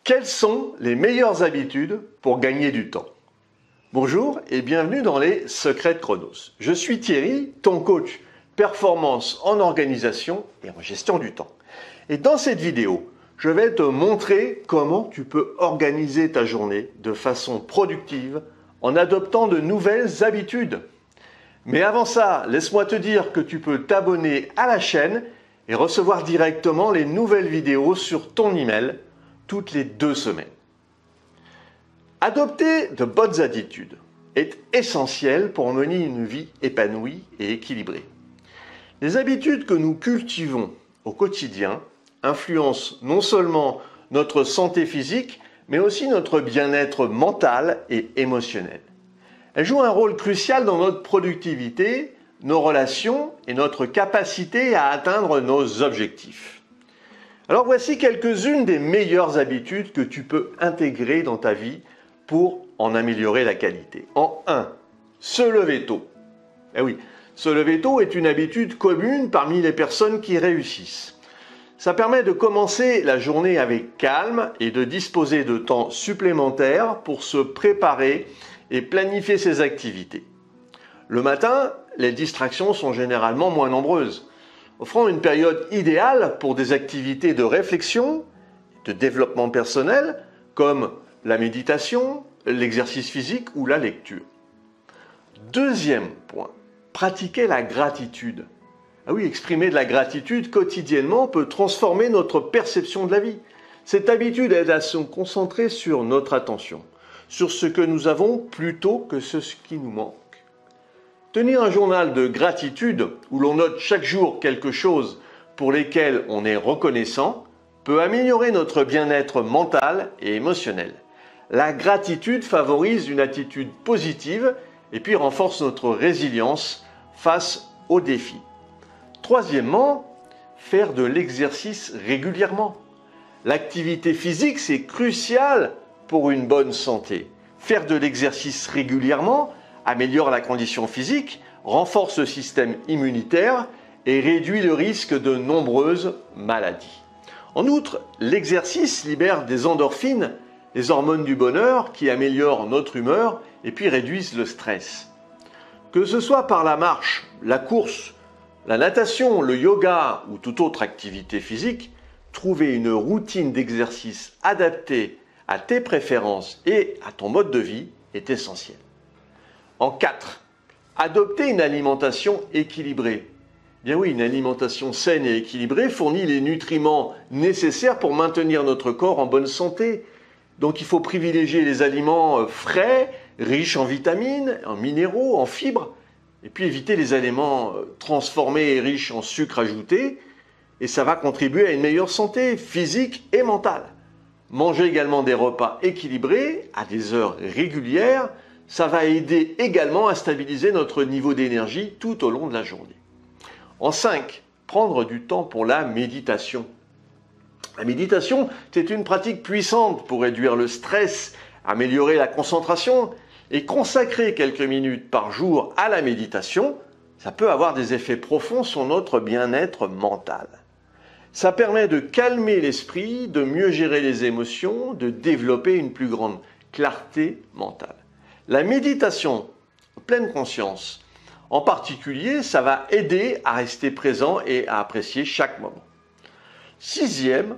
Quelles sont les meilleures habitudes pour gagner du temps? Bonjour et bienvenue dans les Secrets de Chronos. Je suis Thierry, ton coach performance en organisation et en gestion du temps. Et dans cette vidéo, je vais te montrer comment tu peux organiser ta journée de façon productive en adoptant de nouvelles habitudes. Mais avant ça, laisse-moi te dire que tu peux t'abonner à la chaîne et recevoir directement les nouvelles vidéos sur ton email toutes les 2 semaines. Adopter de bonnes habitudes est essentiel pour mener une vie épanouie et équilibrée. Les habitudes que nous cultivons au quotidien influencent non seulement notre santé physique, mais aussi notre bien-être mental et émotionnel. Elles jouent un rôle crucial dans notre productivité, nos relations et notre capacité à atteindre nos objectifs. Alors voici quelques-unes des meilleures habitudes que tu peux intégrer dans ta vie pour en améliorer la qualité. En 1, se lever tôt. Eh oui, se lever tôt est une habitude commune parmi les personnes qui réussissent. Ça permet de commencer la journée avec calme et de disposer de temps supplémentaire pour se préparer et planifier ses activités. Le matin, les distractions sont généralement moins nombreuses, offrant une période idéale pour des activités de réflexion, de développement personnel, comme la méditation, l'exercice physique ou la lecture. Deuxième point, pratiquer la gratitude. Ah oui, exprimer de la gratitude quotidiennement peut transformer notre perception de la vie. Cette habitude aide à se concentrer sur notre attention, sur ce que nous avons plutôt que ce qui nous manque. Tenir un journal de gratitude où l'on note chaque jour quelque chose pour lesquels on est reconnaissant peut améliorer notre bien-être mental et émotionnel. La gratitude favorise une attitude positive et puis renforce notre résilience face aux défis. Troisièmement, faire de l'exercice régulièrement. L'activité physique, c'est crucial pour une bonne santé. Faire de l'exercice régulièrement améliore la condition physique, renforce le système immunitaire et réduit le risque de nombreuses maladies. En outre, l'exercice libère des endorphines, les hormones du bonheur qui améliorent notre humeur et puis réduisent le stress. Que ce soit par la marche, la course, la natation, le yoga ou toute autre activité physique, trouver une routine d'exercice adaptée à tes préférences et à ton mode de vie est essentiel. En 4, adopter une alimentation équilibrée. Bien oui, une alimentation saine et équilibrée fournit les nutriments nécessaires pour maintenir notre corps en bonne santé. Donc il faut privilégier les aliments frais, riches en vitamines, en minéraux, en fibres, et puis éviter les aliments transformés et riches en sucre ajouté, et ça va contribuer à une meilleure santé physique et mentale. Manger également des repas équilibrés à des heures régulières, ça va aider également à stabiliser notre niveau d'énergie tout au long de la journée. En 5, prendre du temps pour la méditation. La méditation, c'est une pratique puissante pour réduire le stress, améliorer la concentration et consacrer quelques minutes par jour à la méditation, ça peut avoir des effets profonds sur notre bien-être mental. Ça permet de calmer l'esprit, de mieux gérer les émotions, de développer une plus grande clarté mentale. La méditation en pleine conscience, en particulier, ça va aider à rester présent et à apprécier chaque moment. 6e,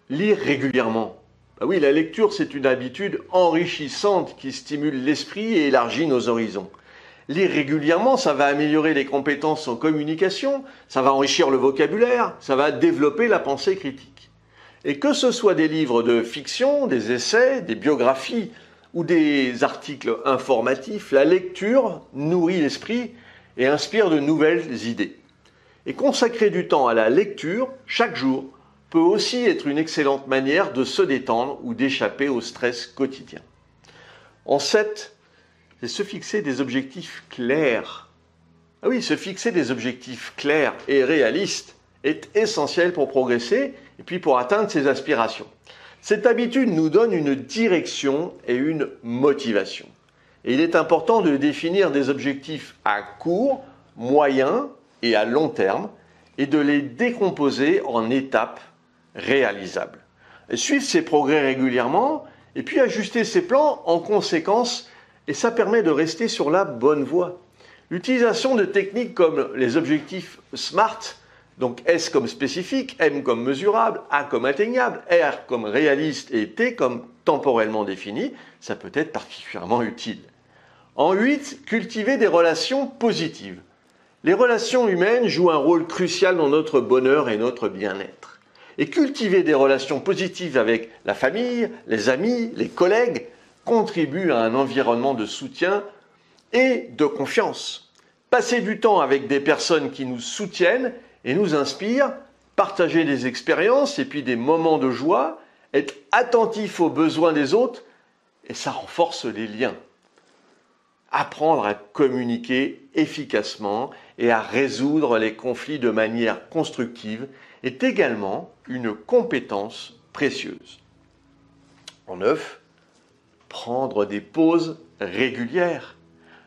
lire régulièrement. Ben oui, la lecture, c'est une habitude enrichissante qui stimule l'esprit et élargit nos horizons. Lire régulièrement, ça va améliorer les compétences en communication, ça va enrichir le vocabulaire, ça va développer la pensée critique. Et que ce soit des livres de fiction, des essais, des biographies ou des articles informatifs, la lecture nourrit l'esprit et inspire de nouvelles idées. Et consacrer du temps à la lecture chaque jour peut aussi être une excellente manière de se détendre ou d'échapper au stress quotidien. En 7, c'est se fixer des objectifs clairs. Ah oui, se fixer des objectifs clairs et réalistes est essentiel pour progresser et puis pour atteindre ses aspirations. Cette habitude nous donne une direction et une motivation. Et il est important de définir des objectifs à court, moyen et à long terme et de les décomposer en étapes réalisables. suivre ses progrès régulièrement et puis ajuster ses plans en conséquence, et ça permet de rester sur la bonne voie. L'utilisation de techniques comme les objectifs SMART, donc S comme spécifique, M comme mesurable, A comme atteignable, R comme réaliste et T comme temporellement défini, ça peut être particulièrement utile. En 8, cultiver des relations positives. Les relations humaines jouent un rôle crucial dans notre bonheur et notre bien-être. Et cultiver des relations positives avec la famille, les amis, les collègues contribue à un environnement de soutien et de confiance. Passer du temps avec des personnes qui nous soutiennent et nous inspirent, partager des expériences et puis des moments de joie, être attentif aux besoins des autres, et ça renforce les liens. Apprendre à communiquer efficacement et à résoudre les conflits de manière constructive est également une compétence précieuse. En 9, prendre des pauses régulières.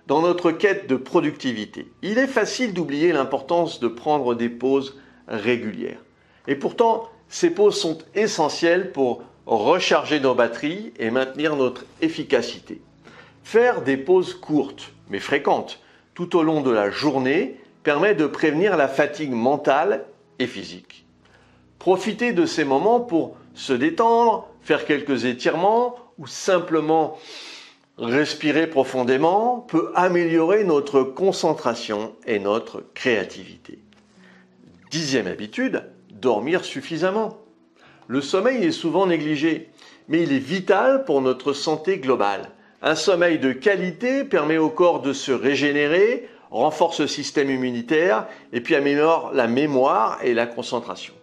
Dans notre quête de productivité, il est facile d'oublier l'importance de prendre des pauses régulières. Et pourtant, ces pauses sont essentielles pour recharger nos batteries et maintenir notre efficacité. Faire des pauses courtes, mais fréquentes, tout au long de la journée, permet de prévenir la fatigue mentale et physique. Profitez de ces moments pour se détendre, faire quelques étirements ou simplement respirer profondément peut améliorer notre concentration et notre créativité. 10e habitude, dormir suffisamment. Le sommeil est souvent négligé, mais il est vital pour notre santé globale. Un sommeil de qualité permet au corps de se régénérer, renforce le système immunitaire et puis améliore la mémoire et la concentration.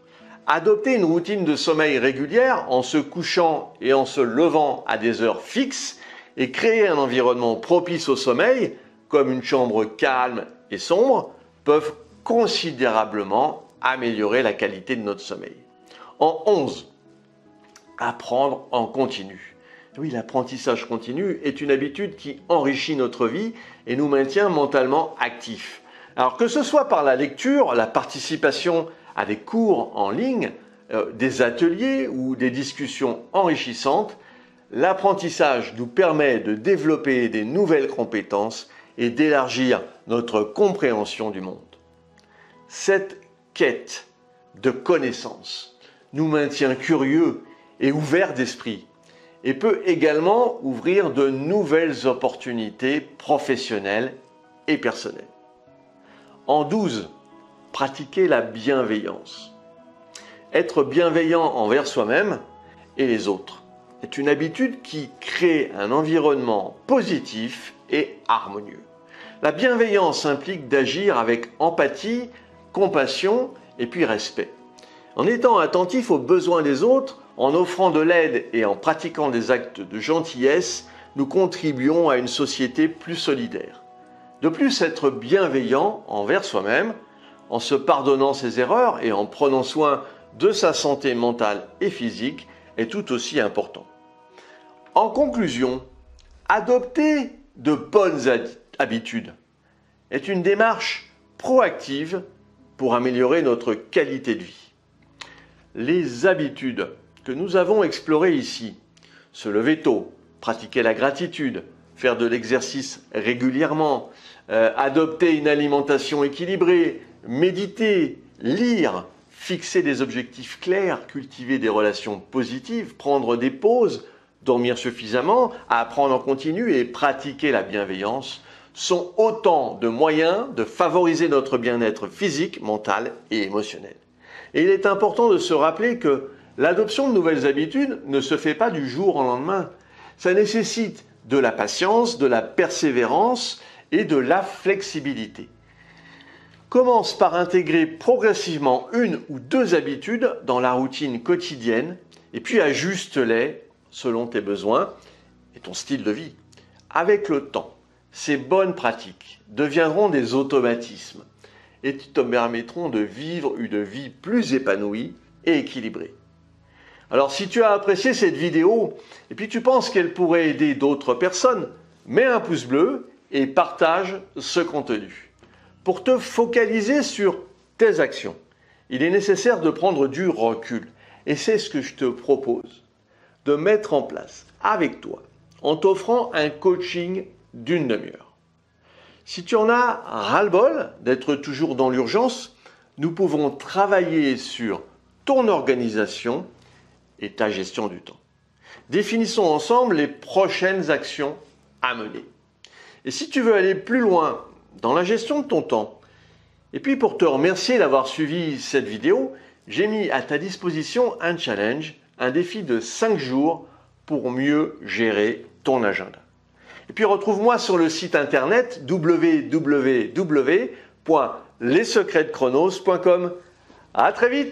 Adopter une routine de sommeil régulière en se couchant et en se levant à des heures fixes et créer un environnement propice au sommeil, comme une chambre calme et sombre, peuvent considérablement améliorer la qualité de notre sommeil. En 11, apprendre en continu. Oui, l'apprentissage continu est une habitude qui enrichit notre vie et nous maintient mentalement actifs. Alors que ce soit par la lecture, la participation à des cours en ligne, des ateliers ou des discussions enrichissantes, l'apprentissage nous permet de développer des nouvelles compétences et d'élargir notre compréhension du monde. Cette quête de connaissances nous maintient curieux et ouverts d'esprit et peut également ouvrir de nouvelles opportunités professionnelles et personnelles. En 12, pratiquer la bienveillance. Être bienveillant envers soi-même et les autres est une habitude qui crée un environnement positif et harmonieux. La bienveillance implique d'agir avec empathie, compassion et puis respect. En étant attentif aux besoins des autres, en offrant de l'aide et en pratiquant des actes de gentillesse, nous contribuons à une société plus solidaire. De plus, être bienveillant envers soi-même, en se pardonnant ses erreurs et en prenant soin de sa santé mentale et physique, est tout aussi important. En conclusion, adopter de bonnes habitudes est une démarche proactive pour améliorer notre qualité de vie. Les habitudes que nous avons explorées ici, se lever tôt, pratiquer la gratitude, faire de l'exercice régulièrement, adopter une alimentation équilibrée, méditer, lire, fixer des objectifs clairs, cultiver des relations positives, prendre des pauses, dormir suffisamment, apprendre en continu et pratiquer la bienveillance sont autant de moyens de favoriser notre bien-être physique, mental et émotionnel. Et il est important de se rappeler que l'adoption de nouvelles habitudes ne se fait pas du jour au lendemain. Ça nécessite de la patience, de la persévérance et de la flexibilité. Commence par intégrer progressivement une ou deux habitudes dans la routine quotidienne et puis ajuste-les selon tes besoins et ton style de vie. Avec le temps, ces bonnes pratiques deviendront des automatismes et te permettront de vivre une vie plus épanouie et équilibrée. Alors si tu as apprécié cette vidéo et puis tu penses qu'elle pourrait aider d'autres personnes, mets un pouce bleu et partage ce contenu. Pour te focaliser sur tes actions, il est nécessaire de prendre du recul Et c'est ce que je te propose de mettre en place avec toi en t'offrant un coaching d'une demi-heure. Si tu en as ras-le-bol d'être toujours dans l'urgence, nous pouvons travailler sur ton organisation et ta gestion du temps. Définissons ensemble les prochaines actions à mener. Et si tu veux aller plus loin dans la gestion de ton temps, et puis pour te remercier d'avoir suivi cette vidéo, j'ai mis à ta disposition un challenge, un défi de 5 jours pour mieux gérer ton agenda. Et puis retrouve-moi sur le site internet www.lessecretsdechronos.com. À très vite!